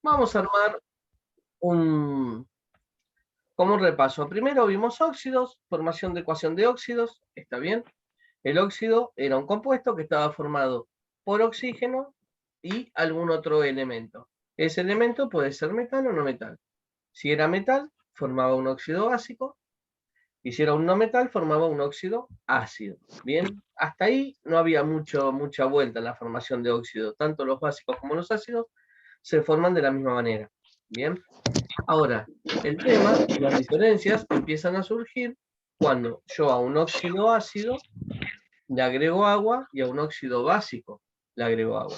Vamos a armar como un repaso. Primero vimos óxidos, formación de ecuación de óxidos, ¿está bien? El óxido era un compuesto que estaba formado por oxígeno y algún otro elemento. Ese elemento puede ser metal o no metal. Si era metal, formaba un óxido básico, y si era un no metal, formaba un óxido ácido. Bien, hasta ahí no había mucha vuelta en la formación de óxidos. Tanto los básicos como los ácidos se forman de la misma manera. Bien, ahora, el tema y las diferencias empiezan a surgir cuando yo a un óxido ácido le agrego agua y a un óxido básico le agrego agua.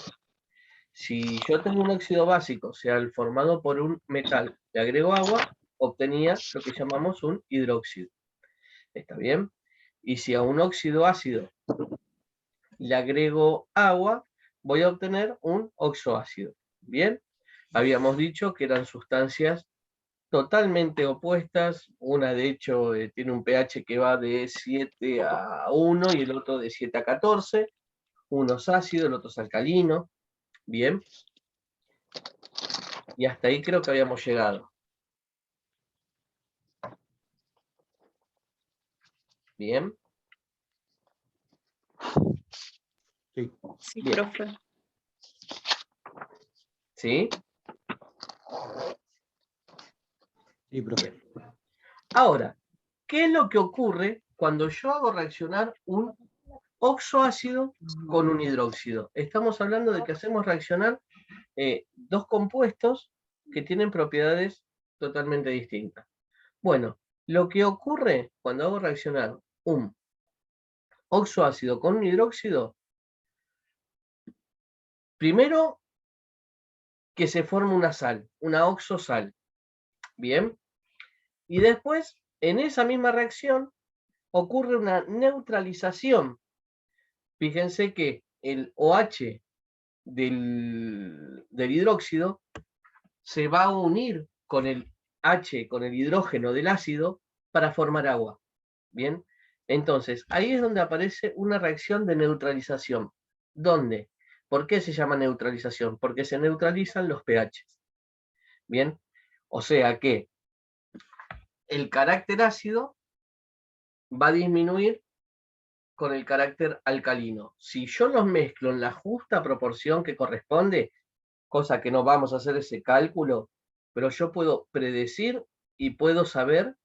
Si yo tengo un óxido básico, sea el formado por un metal, le agrego agua, obtenía lo que llamamos un hidróxido. ¿Está bien? Y si a un óxido ácido le agrego agua, voy a obtener un oxoácido. ¿Bien? Habíamos dicho que eran sustancias totalmente opuestas. Una, de hecho, tiene un pH que va de 7 a 1 y el otro de 7 a 14. Uno es ácido, el otro es alcalino. Bien. Y hasta ahí creo que habíamos llegado. Bien. Sí. Sí, Bien. profe. ¿Sí? Sí, profe. Bien. Ahora, ¿qué es lo que ocurre cuando yo hago reaccionar un oxoácido con un hidróxido? Estamos hablando de que hacemos reaccionar dos compuestos que tienen propiedades totalmente distintas. Bueno, lo que ocurre cuando hago reaccionar un oxoácido con un hidróxido, primero que se forma una sal, una oxosal. Bien. Y después, en esa misma reacción, ocurre una neutralización. Fíjense que el OH del hidróxido se va a unir con el H, con el hidrógeno del ácido, para formar agua. Bien, entonces ahí es donde aparece una reacción de neutralización. ¿Dónde? ¿Por qué se llama neutralización? Porque se neutralizan los pH. Bien, o sea que el carácter ácido va a disminuir con el carácter alcalino. Si yo los mezclo en la justa proporción que corresponde, cosa que no vamos a hacer ese cálculo, pero yo puedo predecir y puedo saber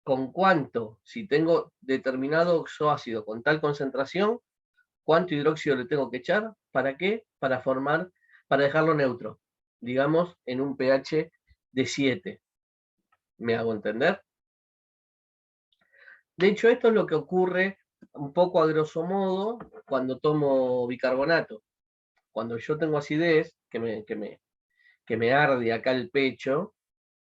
con cuánto, si tengo determinado oxoácido con tal concentración, cuánto hidróxido le tengo que echar. ¿Para qué? Para dejarlo neutro, digamos, en un pH de 7. ¿Me hago entender? De hecho, esto es lo que ocurre un poco a grosso modo cuando tomo bicarbonato. Cuando yo tengo acidez, que me arde acá el pecho.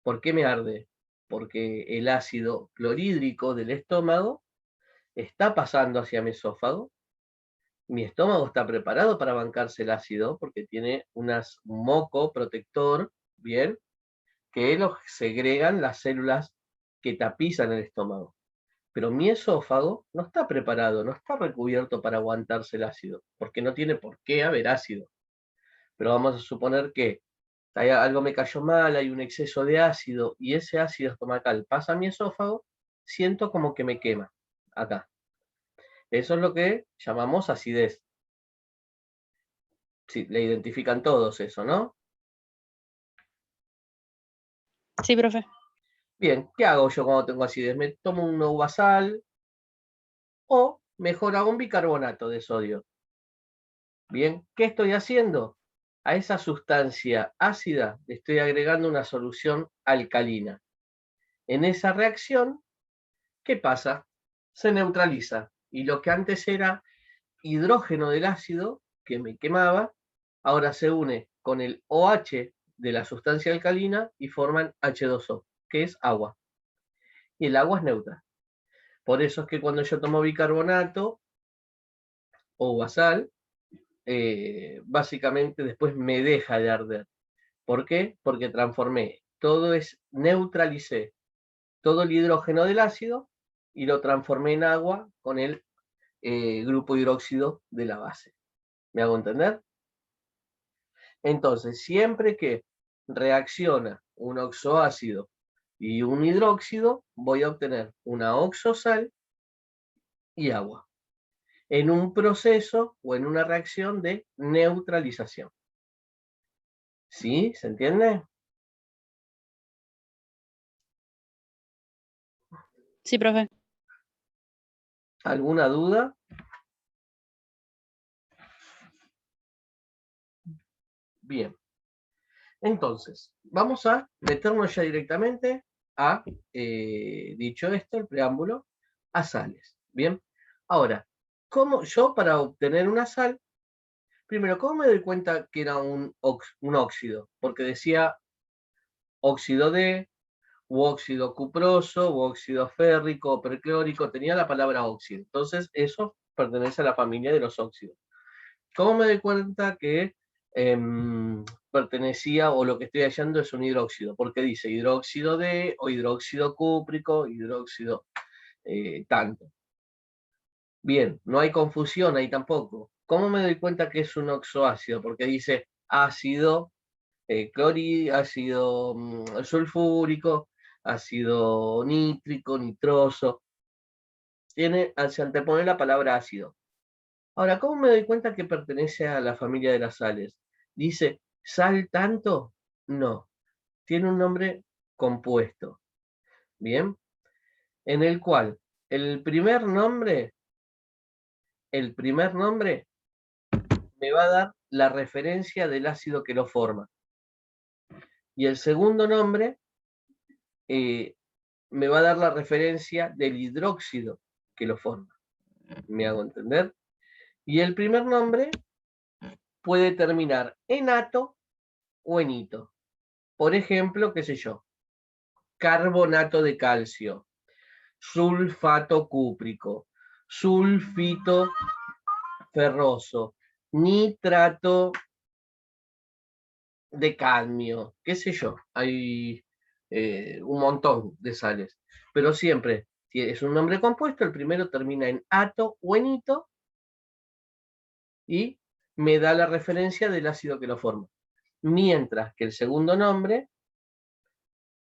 ¿Por qué me arde? Porque el ácido clorhídrico del estómago está pasando hacia mi esófago. Mi estómago está preparado para bancarse el ácido porque tiene un moco protector, ¿bien? Que lo segregan las células que tapizan el estómago. Pero mi esófago no está preparado, no está recubierto para aguantarse el ácido, porque no tiene por qué haber ácido. Pero vamos a suponer que algo me cayó mal, hay un exceso de ácido y ese ácido estomacal pasa a mi esófago, siento como que me quema acá. Eso es lo que llamamos acidez. Sí, le identifican todos eso, ¿no? Sí, profe. Bien, ¿qué hago yo cuando tengo acidez? Me tomo un uvasal o mejor hago un bicarbonato de sodio. Bien, ¿qué estoy haciendo? A esa sustancia ácida le estoy agregando una solución alcalina. En esa reacción, ¿qué pasa? Se neutraliza. Y lo que antes era hidrógeno del ácido, que me quemaba, ahora se une con el OH de la sustancia alcalina y forman H2O, que es agua. Y el agua es neutra. Por eso es que cuando yo tomo bicarbonato o basal, básicamente después me deja de arder. ¿Por qué? Porque neutralicé todo el hidrógeno del ácido y lo transformé en agua con el grupo hidróxido de la base. ¿Me hago entender? Entonces, siempre que reacciona un oxoácido y un hidróxido, voy a obtener una oxosal y agua, en un proceso o en una reacción de neutralización. ¿Sí? ¿Se entiende? Sí, profe. ¿Alguna duda? Bien. Entonces, vamos a meternos ya directamente a, dicho esto, el preámbulo, a sales. Bien. Ahora, ¿cómo yo para obtener una sal, primero, cómo me doy cuenta que era un óxido? Porque decía óxido de, u óxido cuproso, u óxido férrico, o perclórico, tenía la palabra óxido. Entonces, eso pertenece a la familia de los óxidos. ¿Cómo me doy cuenta que pertenecía o lo que estoy hallando es un hidróxido? Porque dice hidróxido de, o hidróxido cúprico, hidróxido tanto. Bien, no hay confusión ahí tampoco. ¿Cómo me doy cuenta que es un oxoácido? Porque dice ácido ácido sulfúrico, ácido nítrico, nitroso. Se antepone la palabra ácido. Ahora, ¿cómo me doy cuenta que pertenece a la familia de las sales? Dice, ¿sal tanto? No, tiene un nombre compuesto, ¿bien? En el cual el primer nombre me va a dar la referencia del ácido que lo forma. Y el segundo nombre me va a dar la referencia del hidróxido que lo forma. ¿Me hago entender? Y el primer nombre puede terminar en ato o en ito. Por ejemplo, qué sé yo, carbonato de calcio, sulfato cúprico, sulfito ferroso, nitrato de cadmio, qué sé yo, hay un montón de sales, pero siempre es un nombre compuesto, el primero termina en ato o en ito y me da la referencia del ácido que lo forma. Mientras que el segundo nombre,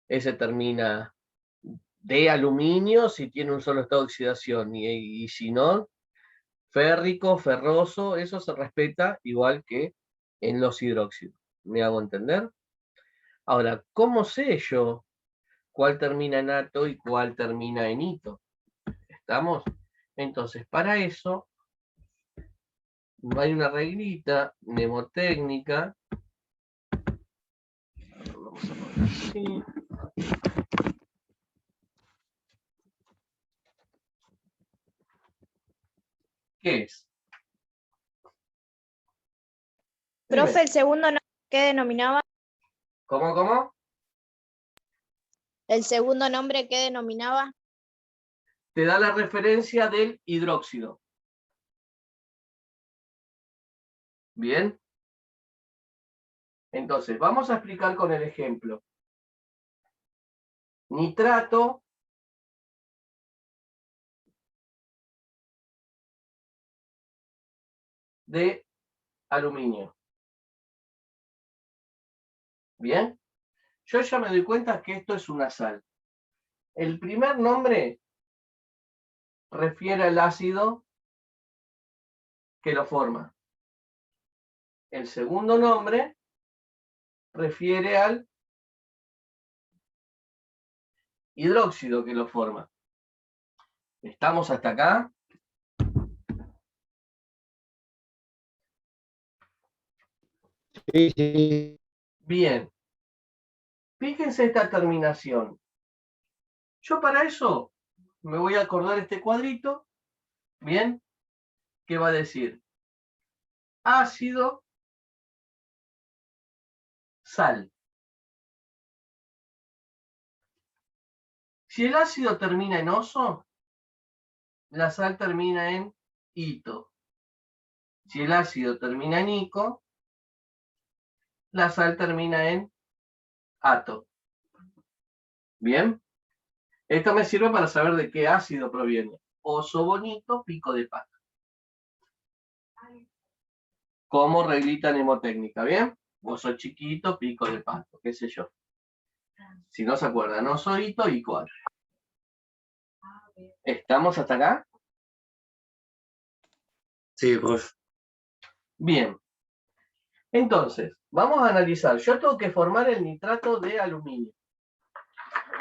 ese termina de aluminio si tiene un solo estado de oxidación y si no, férrico, ferroso, eso se respeta igual que en los hidróxidos. ¿Me hago entender? Ahora, ¿cómo sé yo cuál termina en ato y cuál termina en ito? ¿Estamos? Entonces, para eso hay una reglita mnemotécnica. Vamos a poner así. ¿Qué es? Profe, el segundo nombre, ¿qué denominaba? ¿Cómo? El segundo nombre, ¿qué denominaba? Te da la referencia del hidróxido. Bien. Entonces, vamos a explicar con el ejemplo. Nitrato de aluminio. Bien. Yo ya me doy cuenta que esto es una sal. El primer nombre refiere al ácido que lo forma. El segundo nombre refiere al hidróxido que lo forma. ¿Estamos hasta acá? Sí. Bien. Fíjense esta terminación. Yo para eso me voy a acordar este cuadrito, bien, que va a decir ácido, sal. Si el ácido termina en oso, la sal termina en ito. Si el ácido termina en ico, la sal termina en ato. Bien, esto me sirve para saber de qué ácido proviene. Oso bonito, pico de pata. Como reglita mnemotécnica, ¿bien? Vos sos chiquito, pico de pato, qué sé yo. Si no se acuerdan, osorito y 4. ¿Estamos hasta acá? Sí, profe. Bien. Entonces, vamos a analizar. Yo tengo que formar el nitrato de aluminio.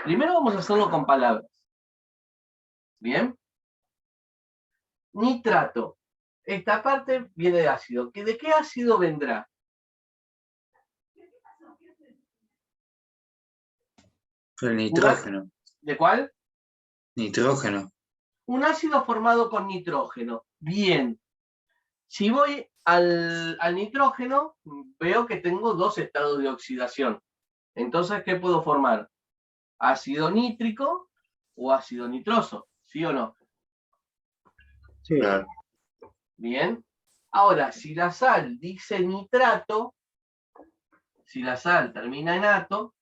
Primero vamos a hacerlo con palabras. ¿Bien? Nitrato. Esta parte viene de ácido. ¿De qué ácido vendrá? El nitrógeno. ¿De cuál? Nitrógeno. Un ácido formado con nitrógeno. Bien. Si voy al nitrógeno, veo que tengo 2 estados de oxidación. Entonces, ¿qué puedo formar? ¿Ácido nítrico o ácido nitroso? ¿Sí o no? Sí. Claro. Bien. Ahora, si la sal dice nitrato, si la sal termina en ato,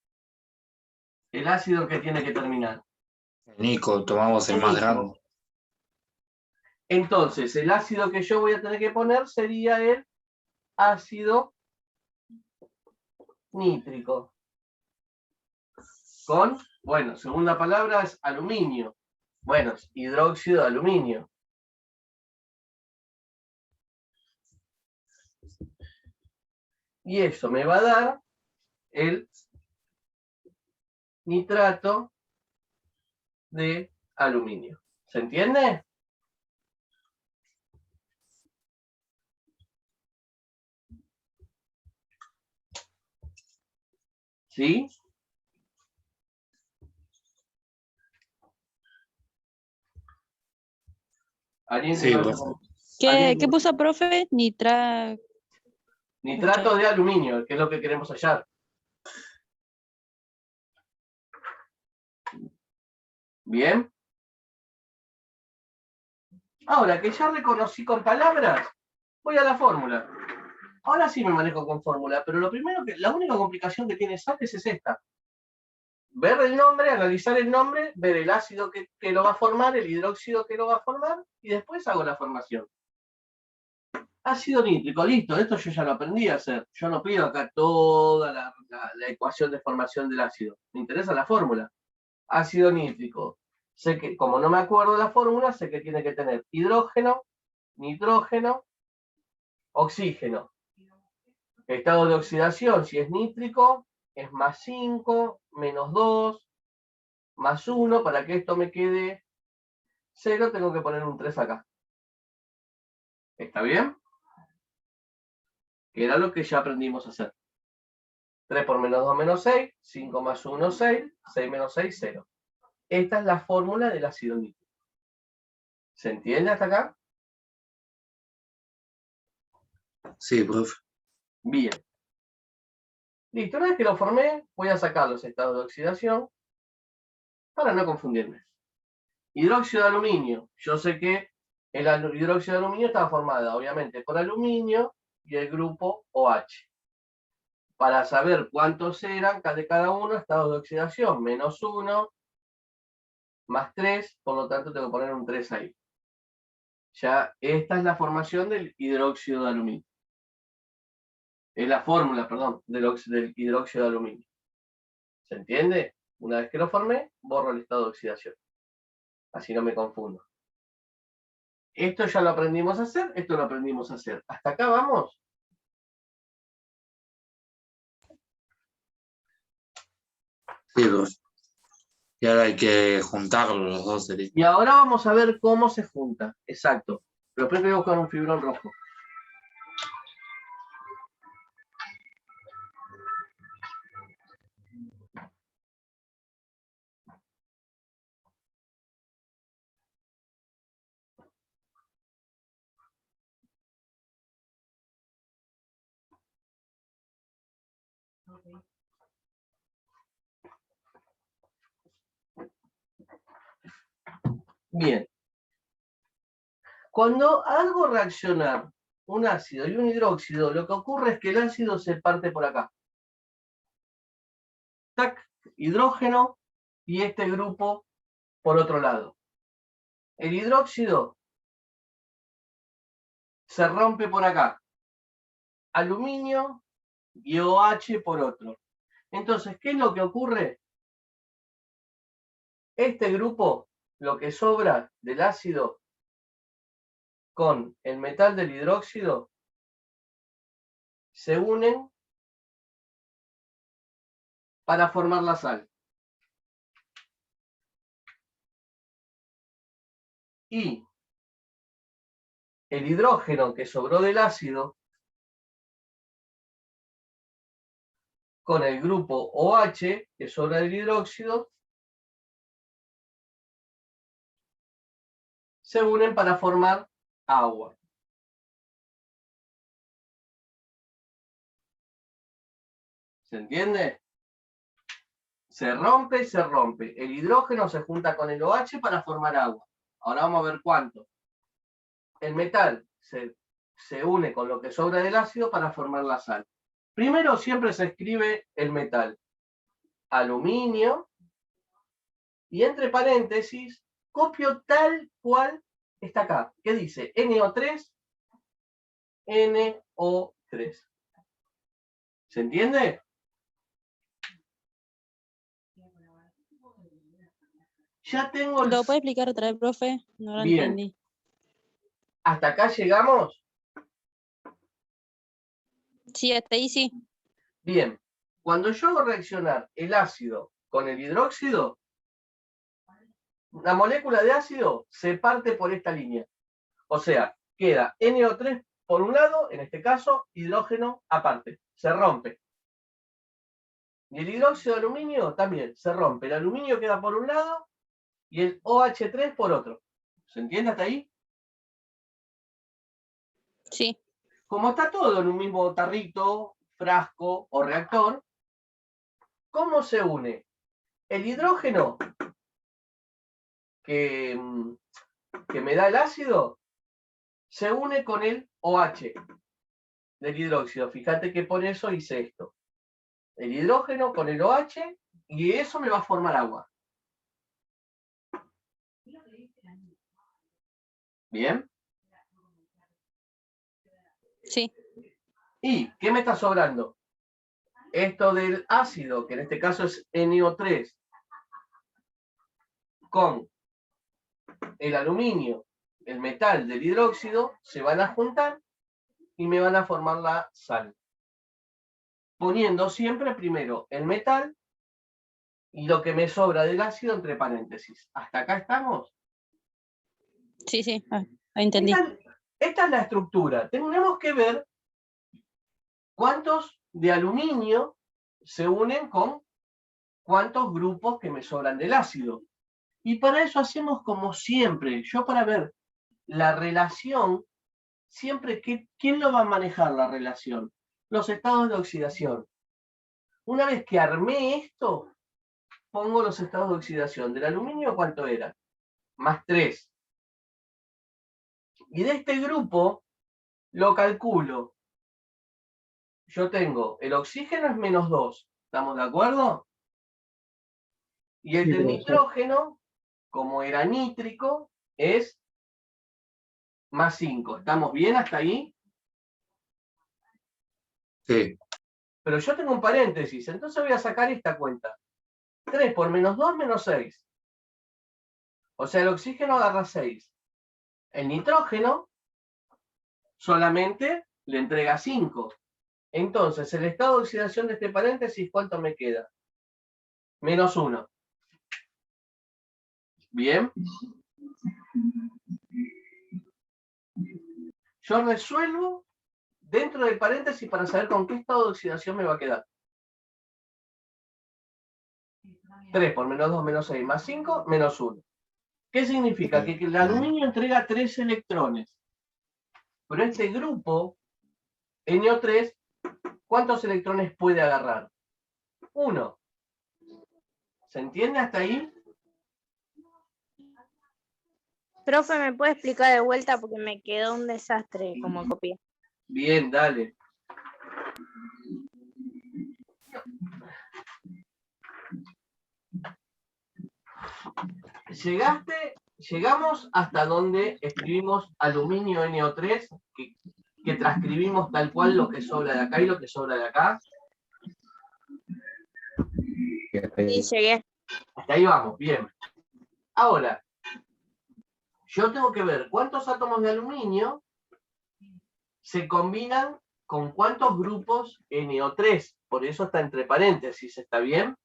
¿el ácido que tiene que terminar? Nico, tomamos el más Nico. grande. Entonces, el ácido que yo voy a tener que poner sería el ácido nítrico. Con, bueno, segunda palabra es aluminio. Bueno, es hidróxido de aluminio. Y eso me va a dar el nitrato de aluminio. ¿Se entiende? ¿Sí? ¿Alguien Sí, que no- profe. ¿Qué puso, profe? Nitrato de aluminio, que es lo que queremos hallar. Bien. Ahora que ya reconocí con palabras, voy a la fórmula. Ahora sí me manejo con fórmula, pero la única complicación que tiene SAT es esta. Ver el nombre, analizar el nombre, ver el ácido que lo va a formar, el hidróxido que lo va a formar, y después hago la formación. Ácido nítrico, listo, esto yo ya lo aprendí a hacer. Yo no pido acá toda la ecuación de formación del ácido. Me interesa la fórmula. Ácido nítrico. Sé que, como no me acuerdo de la fórmula, sé que tiene que tener hidrógeno, nitrógeno, oxígeno. Estado de oxidación, si es nítrico, es +5, -2, +1. Para que esto me quede 0, tengo que poner un 3 acá. ¿Está bien? Que era lo que ya aprendimos a hacer. 3 por -2, -6, 5 más 1, 6, 6 menos 6, 0. Esta es la fórmula del ácido nítrico. ¿Se entiende hasta acá? Sí, profe. Bien. Listo, una vez que lo formé, voy a sacar los estados de oxidación para no confundirme. Hidróxido de aluminio. Yo sé que el hidróxido de aluminio está formado, obviamente, por aluminio y el grupo OH. Para saber cuántos eran de cada uno, estados de oxidación, -1, +3, por lo tanto tengo que poner un 3 ahí. Ya esta es la formación del hidróxido de aluminio. Es la fórmula, perdón, del hidróxido de aluminio. ¿Se entiende? Una vez que lo formé, borro el estado de oxidación. Así no me confundo. Esto ya lo aprendimos a hacer, esto lo aprendimos a hacer. ¿Hasta acá vamos? Sí, profe. Y ahora hay que juntarlos los dos. Y ahora vamos a ver cómo se junta. Exacto. Pero primero voy a buscar un fibrón rojo. Bien. Cuando hago reaccionar un ácido y un hidróxido, lo que ocurre es que el ácido se parte por acá. Tac, hidrógeno y este grupo por otro lado. El hidróxido se rompe por acá. Aluminio y OH por otro. Entonces, ¿qué es lo que ocurre? Este grupo, lo que sobra del ácido con el metal del hidróxido, se unen para formar la sal. Y el hidrógeno que sobró del ácido con el grupo OH que sobra del hidróxido se unen para formar agua. ¿Se entiende? Se rompe y se rompe. El hidrógeno se junta con el OH para formar agua. Ahora vamos a ver cuánto. El metal se une con lo que sobra del ácido para formar la sal. Primero siempre se escribe el metal. Aluminio. Y entre paréntesis, copio tal cual está acá. ¿Qué dice? NO3, NO3. ¿Se entiende? Ya tengo el... ¿Lo puede explicar otra vez, profe? No lo Bien. entendí. ¿Hasta acá llegamos? Sí, hasta ahí sí. Bien. Cuando yo hago reaccionar el ácido con el hidróxido, la molécula de ácido se parte por esta línea. O sea, queda NO3 por un lado, en este caso, hidrógeno aparte. Se rompe. Y el hidróxido de aluminio también se rompe. El aluminio queda por un lado y el OH3 por otro. ¿Se entiende hasta ahí? Sí. Como está todo en un mismo tarrito, frasco o reactor, ¿cómo se une? El hidrógeno que me da el ácido se une con el OH del hidróxido. Fíjate que por eso hice esto. El hidrógeno con el OH y eso me va a formar agua. ¿Bien? Sí. ¿Y qué me está sobrando? Esto del ácido, que en este caso es NO3, con el aluminio, el metal del hidróxido, se van a juntar y me van a formar la sal. Poniendo siempre primero el metal y lo que me sobra del ácido entre paréntesis. ¿Hasta acá estamos? Sí, sí. Ah, entendí. Esta es la estructura. Tenemos que ver cuántos de aluminio se unen con cuántos grupos que me sobran del ácido. Y para eso hacemos como siempre. Yo para ver la relación, siempre, ¿quién lo va a manejar la relación? Los estados de oxidación. Una vez que armé esto, pongo los estados de oxidación. ¿Del aluminio cuánto era? Más 3. Y de este grupo lo calculo. Yo tengo, el oxígeno es menos 2. ¿Estamos de acuerdo? Y el Sí, del profesor. nitrógeno, como era nítrico, es más 5. ¿Estamos bien hasta ahí? Sí, Pero yo tengo un paréntesis, entonces voy a sacar esta cuenta. 3 por menos 2, menos 6. O sea, el oxígeno agarra 6. El nitrógeno solamente le entrega 5. Entonces, el estado de oxidación de este paréntesis, ¿cuánto me queda? Menos 1. ¿Bien? Yo resuelvo dentro del paréntesis para saber con qué estado de oxidación me va a quedar. 3 por menos 2 menos 6 más 5 menos 1. ¿Qué significa? Que el aluminio entrega 3 electrones. Pero este grupo, NO3, ¿cuántos electrones puede agarrar? 1. ¿Se entiende hasta ahí? Profe, ¿me puede explicar de vuelta? Porque me quedó un desastre como copié. Bien, dale. Llegamos hasta donde escribimos aluminio NO3, que transcribimos tal cual lo que sobra de acá y lo que sobra de acá. Sí, llegué. Hasta ahí vamos, bien. Ahora, yo tengo que ver cuántos átomos de aluminio se combinan con cuántos grupos NO3. Por eso está entre paréntesis, ¿está bien?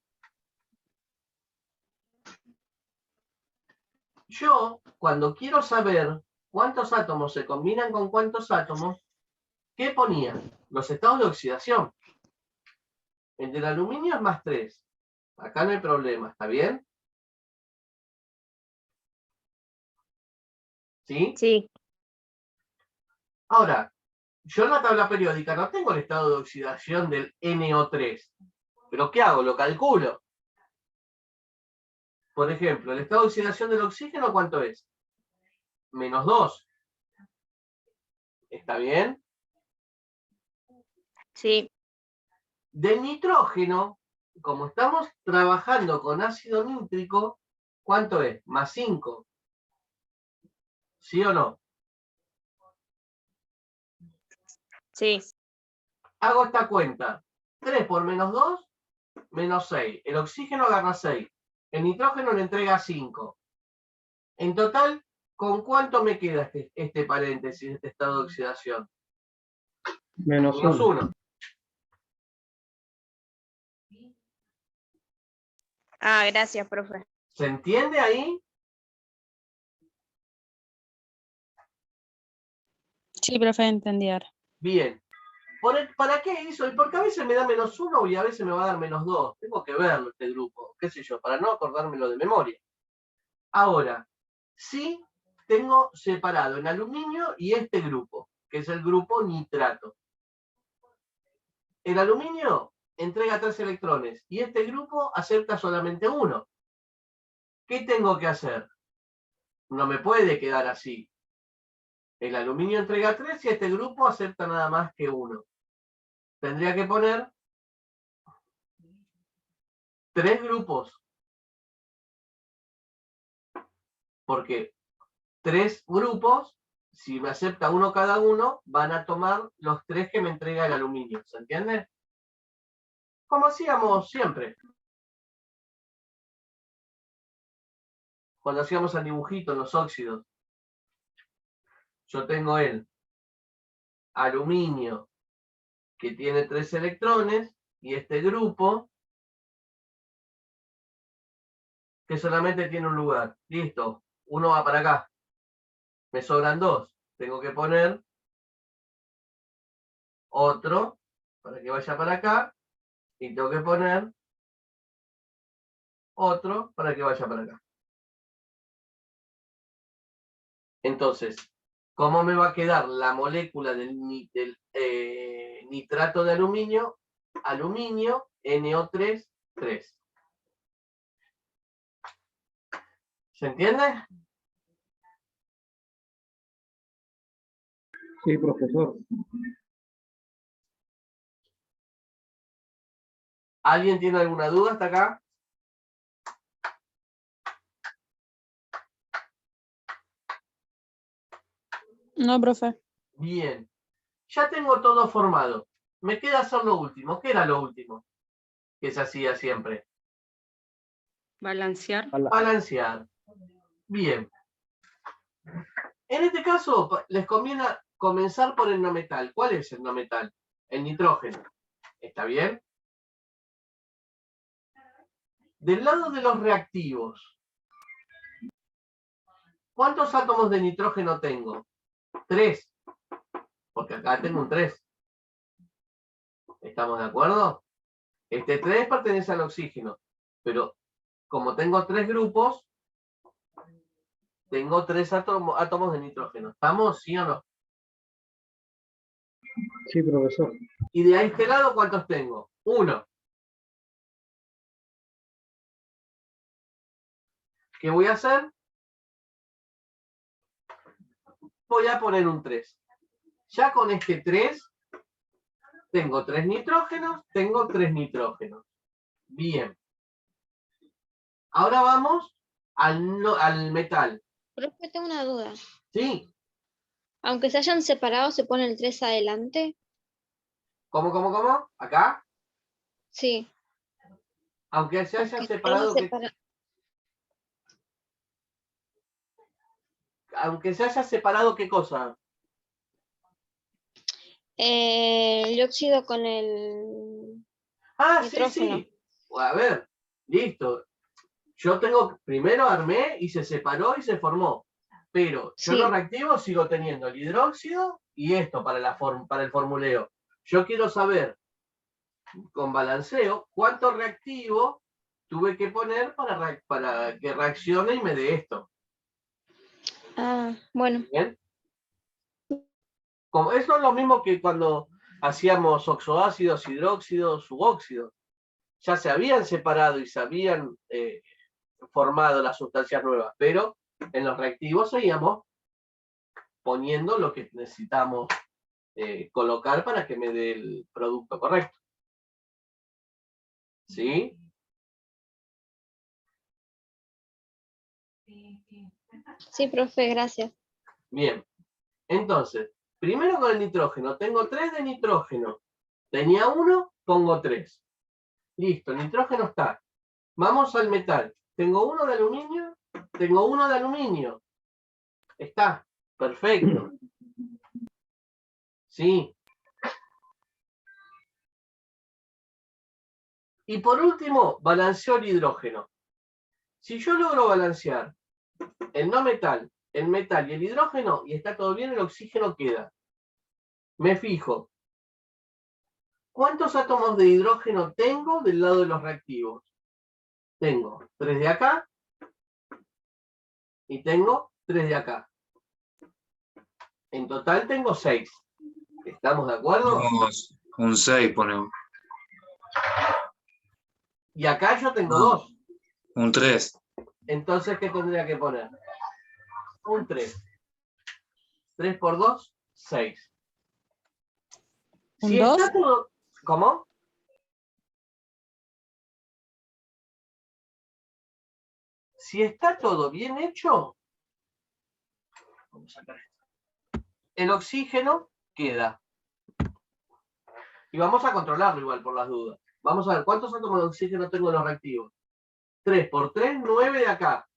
Yo, cuando quiero saber cuántos átomos se combinan con cuántos átomos, ¿qué ponía? Los estados de oxidación. El del aluminio es más 3. Acá no hay problema, ¿está bien? ¿Sí? Sí, Ahora, yo en la tabla periódica no tengo el estado de oxidación del NO3. ¿Pero qué hago? Lo calculo. Por ejemplo, el estado de oxidación del oxígeno, ¿cuánto es? -2. ¿Está bien? sí, Del nitrógeno, como estamos trabajando con ácido nítrico, ¿cuánto es? +5. ¿Sí o no? sí, Hago esta cuenta. 3 por -2, -6. El oxígeno agarra 6. El nitrógeno le entrega 5. En total, ¿con cuánto me queda este paréntesis, este estado de oxidación? -1. -1. Ah, gracias, profe. ¿Se entiende ahí? Sí, profe, entendí ahora. Bien. ¿Para qué hizo? Porque a veces me da -1 y a veces me va a dar -2. Tengo que verlo este grupo, qué sé yo, para no acordármelo de memoria. Ahora, sí tengo separado en aluminio y este grupo, que es el grupo nitrato. El aluminio entrega 3 electrones y este grupo acepta solamente 1. ¿Qué tengo que hacer? No me puede quedar así. El aluminio entrega 3 y este grupo acepta nada más que 1. Tendría que poner 3 grupos. Porque 3 grupos, si me acepta 1 cada uno, van a tomar los 3 que me entrega el aluminio. ¿Se entiende? Como hacíamos siempre. Cuando hacíamos el dibujito en los óxidos. Yo tengo el aluminio que tiene 3 electrones y este grupo que solamente tiene un lugar. Listo, uno va para acá. Me sobran 2. Tengo que poner otro para que vaya para acá y tengo que poner otro para que vaya para acá. Entonces, ¿cómo me va a quedar la molécula del nitrato de aluminio? Aluminio, NO3, 3. ¿Se entiende? Sí, profesor. ¿Alguien tiene alguna duda hasta acá? No, profe. Bien. Ya tengo todo formado. Me queda hacer lo último. ¿Qué era lo último? Que se hacía siempre. Balancear. Balancear. Bien. En este caso, les conviene comenzar por el no metal. ¿Cuál es el no metal? El nitrógeno. ¿Está bien? Del lado de los reactivos, ¿cuántos átomos de nitrógeno tengo? 3. Porque acá tengo un 3. ¿Estamos de acuerdo? Este 3 pertenece al oxígeno. Pero como tengo 3 grupos, tengo 3 átomos de nitrógeno. ¿Estamos, sí o no? Sí, profesor. Y de este lado, ¿cuántos tengo? 1. ¿Qué voy a hacer? Voy a poner un 3. Ya con este 3, tengo 3 nitrógenos, tengo 3 nitrógenos. Bien. Ahora vamos al metal. Profe, tengo una duda. ¿Sí? Aunque se hayan separado, ¿se pone el 3 adelante? ¿Cómo? ¿Acá? Sí. Aunque se hayan Aunque separado, estén separa- aunque se haya separado, ¿qué cosa? el dióxido con el Ah, nitrógeno. sí. A ver, listo. Yo primero armé y se separó y se formó. Pero yo Sí. los reactivos sigo teniendo el hidróxido y esto para el formuleo. Yo quiero saber, con balanceo, cuánto reactivo tuve que poner para que reaccione y me dé esto. Ah, bueno. ¿Bien? Eso es lo mismo que cuando hacíamos oxoácidos, hidróxidos, subóxidos. Ya se habían separado y se habían formado las sustancias nuevas, pero en los reactivos seguíamos poniendo lo que necesitamos colocar para que me dé el producto correcto. ¿Sí? Sí, profe, gracias. Bien. Entonces, primero con el nitrógeno. Tengo 3 de nitrógeno. Tenía 1, pongo 3. Listo, el nitrógeno está. Vamos al metal. Tengo 1 de aluminio. Tengo 1 de aluminio. Está. Perfecto. Sí. Y por último, balanceo el hidrógeno. Si yo logro balancear el no metal, el metal y el hidrógeno, y está todo bien, el oxígeno queda. Me fijo. ¿Cuántos átomos de hidrógeno tengo del lado de los reactivos? Tengo 3 de acá y tengo 3 de acá. En total tengo 6. ¿Estamos de acuerdo? Un 6 ponemos. Y acá yo tengo No. 2. Un 3. Entonces, ¿qué tendría que poner? Un 3. 3 por 2, 6. ¿Un Si 2? está todo... ¿Cómo? Si está todo bien hecho, vamos a sacar esto. El oxígeno queda. Y vamos a controlarlo igual por las dudas. Vamos a ver cuántos átomos de oxígeno tengo en los reactivos. 3 por 3, 9 de acá.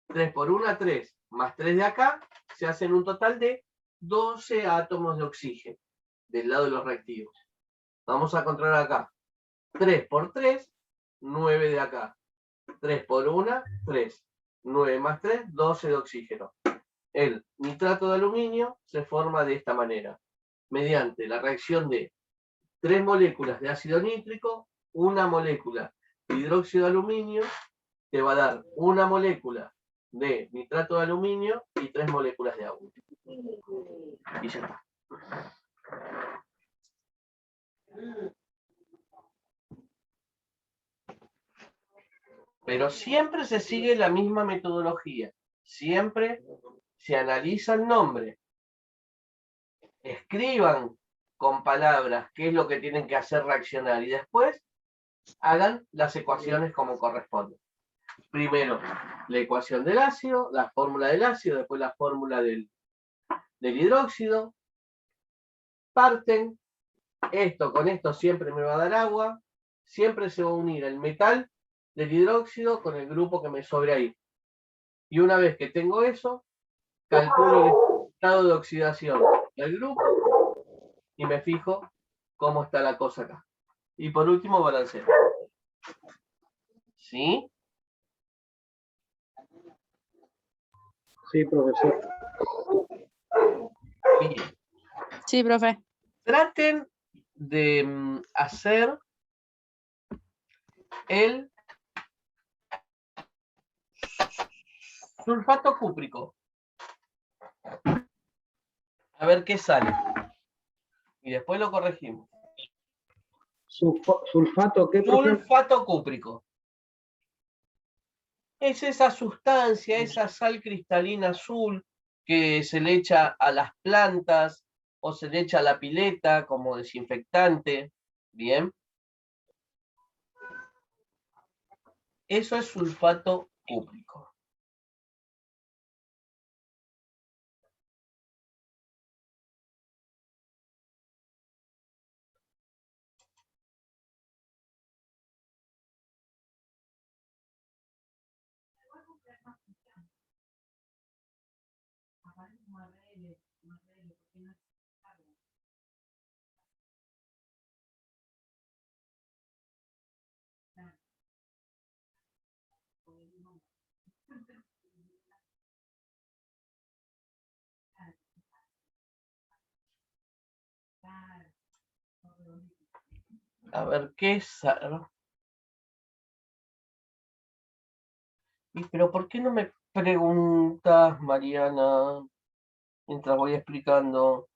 3 por 1, 3. Más 3 de acá, se hacen un total de 12 átomos de oxígeno del lado de los reactivos. Vamos a controlar acá. 3 por 3, 9 de acá. 3 por 1, 3. 9 más 3, 12 de oxígeno. El nitrato de aluminio se forma de esta manera, mediante la reacción de 3 moléculas de ácido nítrico, una molécula de hidróxido de aluminio, te va a dar una molécula de nitrato de aluminio y 3 moléculas de agua. Y ya está. Pero siempre se sigue la misma metodología. Siempre se analiza el nombre. Escriban con palabras qué es lo que tienen que hacer reaccionar y después hagan las ecuaciones como corresponde. Primero, la ecuación del ácido, la fórmula del ácido, después la fórmula del hidróxido. Parten, esto con esto siempre me va a dar agua, siempre se va a unir el metal del hidróxido con el grupo que me sobre ahí. Y una vez que tengo eso, calculo el estado de oxidación del grupo y me fijo cómo está la cosa acá. Y por último, balanceo. ¿Sí? Sí, profesor. Bien. Sí, profe. Traten de hacer el sulfato cúprico. A ver qué sale. Y después lo corregimos. ¿Sulfato qué, profe? Sulfato cúprico. Es esa sustancia, esa sal cristalina azul que se le echa a las plantas o se le echa a la pileta como desinfectante. Bien. Eso es sulfato cúprico. A ver, ¿qué es? Pero ¿por qué no me preguntas, Mariana, mientras voy explicando?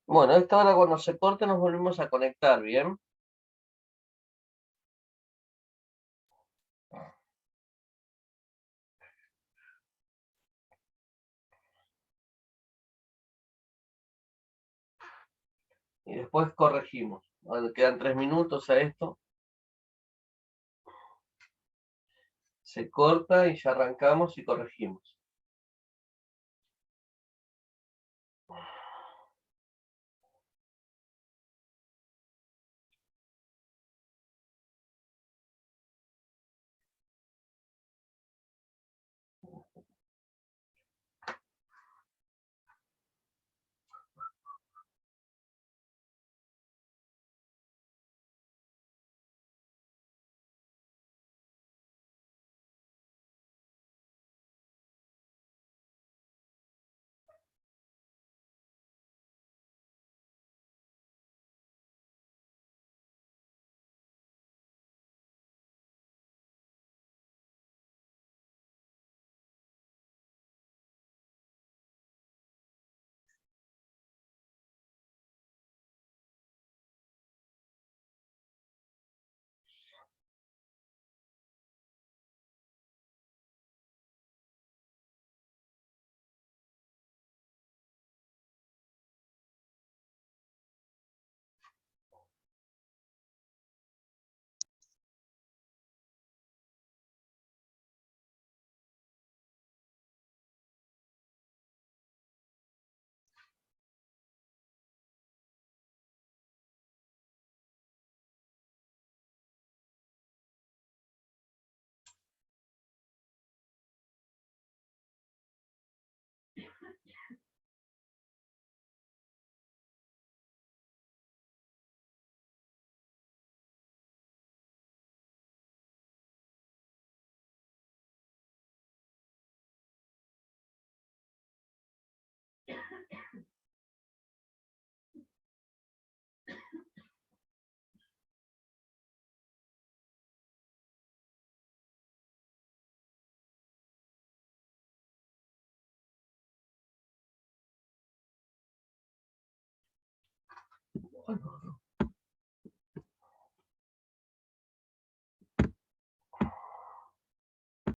Bueno, a esta hora cuando se corte nos volvemos a conectar, ¿bien? Y después corregimos. Bueno, quedan 3 minutos a esto. Se corta y ya arrancamos y corregimos. Bueno,